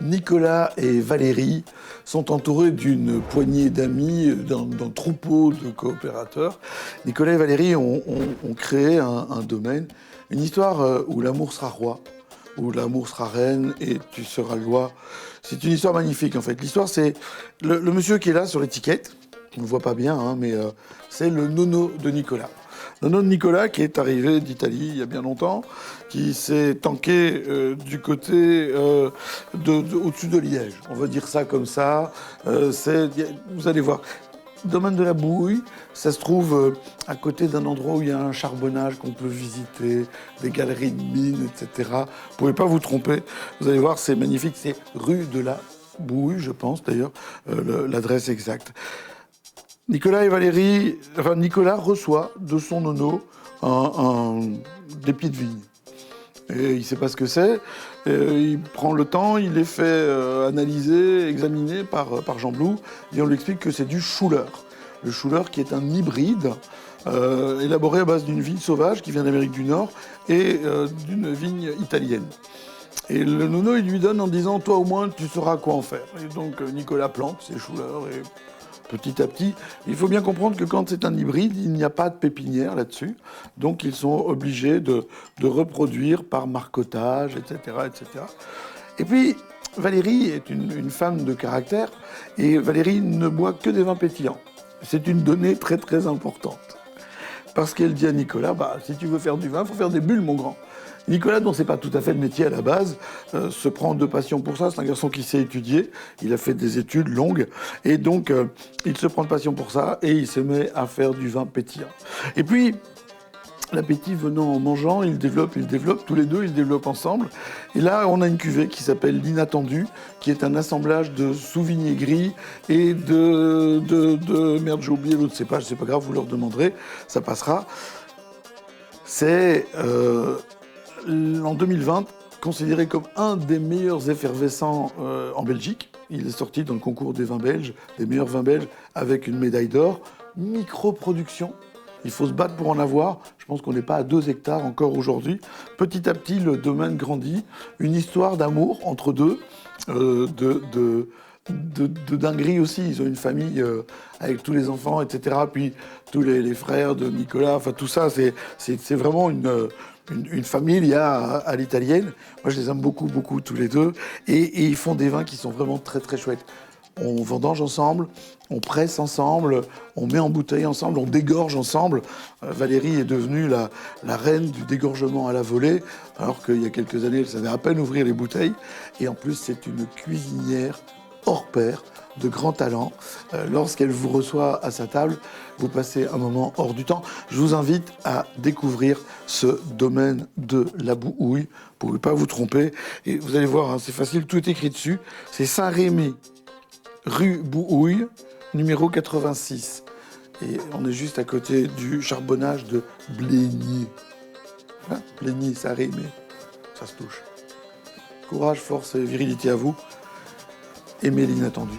Nicolas et Valérie sont entourés d'une poignée d'amis, d'un troupeau de coopérateurs. Nicolas et Valérie ont créé un domaine, une histoire où l'amour sera roi, où l'amour sera reine et tu seras loi. C'est une histoire magnifique en fait. L'histoire, c'est le monsieur qui est là sur l'étiquette. On ne le voit pas bien, hein, mais c'est le nono de Nicolas. Le nono de Nicolas qui est arrivé d'Italie il y a bien longtemps, qui s'est tanké du côté au-dessus de Liège. On va dire ça comme ça. Vous allez voir. Domaine de la Bouhouille, ça se trouve à côté d'un endroit où il y a un charbonnage qu'on peut visiter, des galeries de mines, etc. Vous ne pouvez pas vous tromper. Vous allez voir, c'est magnifique. C'est rue de la Bouhouille, je pense d'ailleurs, l'adresse exacte. Nicolas et Valérie, enfin Nicolas reçoit de son nono des pieds de vigne. Et il ne sait pas ce que c'est. Il prend le temps, il les fait analyser, examiner par Jean Blou, et on lui explique que c'est du chou-leur. Le chou-leur qui est un hybride élaboré à base d'une vigne sauvage qui vient d'Amérique du Nord et d'une vigne italienne. Et le nono, il lui donne en disant « Toi au moins, tu sauras quoi en faire ». Et donc Nicolas plante ses chou-leurs et petit à petit, il faut bien comprendre que quand c'est un hybride, il n'y a pas de pépinière là-dessus. Donc ils sont obligés de reproduire par marcottage, etc., etc. Et puis, Valérie est une femme de caractère et Valérie ne boit que des vins pétillants. C'est une donnée très très importante. Parce qu'elle dit à Nicolas, si tu veux faire du vin, il faut faire des bulles, mon grand. Nicolas, dont c'est pas tout à fait le métier à la base, se prend de passion pour ça. C'est un garçon qui sait étudier. Il a fait des études longues. Et donc, il se prend de passion pour ça et il se met à faire du vin pétillant. Et puis, l'appétit venant en mangeant, il développe, tous les deux, ils développent ensemble. Et là, on a une cuvée qui s'appelle l'Inattendu, qui est un assemblage de Souvigné gris et merde, j'ai oublié l'autre cépage, c'est pas grave, vous leur demanderez, ça passera. C'est, en 2020, considéré comme un des meilleurs effervescents en Belgique. Il est sorti dans le concours des vins belges, des meilleurs vins belges, avec une médaille d'or. Micro-production. Il faut se battre pour en avoir. Je pense qu'on n'est pas à 2 hectares encore aujourd'hui. Petit à petit, le domaine grandit. Une histoire d'amour entre deux, de dinguerie aussi. Ils ont une famille avec tous les enfants, etc. Puis tous les frères de Nicolas. Enfin, tout ça, c'est vraiment une famille à l'italienne. Moi, je les aime beaucoup, beaucoup, tous les deux. Et ils font des vins qui sont vraiment très, très chouettes. On vendange ensemble, on presse ensemble, on met en bouteille ensemble, on dégorge ensemble. Valérie est devenue la reine du dégorgement à la volée, alors qu'il y a quelques années, elle savait à peine ouvrir les bouteilles. Et en plus, c'est une cuisinière hors pair, de grand talent. Lorsqu'elle vous reçoit à sa table, vous passez un moment hors du temps. Je vous invite à découvrir ce domaine de la Bouhouille. Vous ne pouvez pas vous tromper. Et vous allez voir, hein, c'est facile, tout est écrit dessus. C'est Saint-Rémy, rue Bouhouille, numéro 86. Et on est juste à côté du charbonnage de Blénier. Hein, Blénier, Saint-Rémy, ça se touche. Courage, force et virilité à vous. Aimez l'inattendu.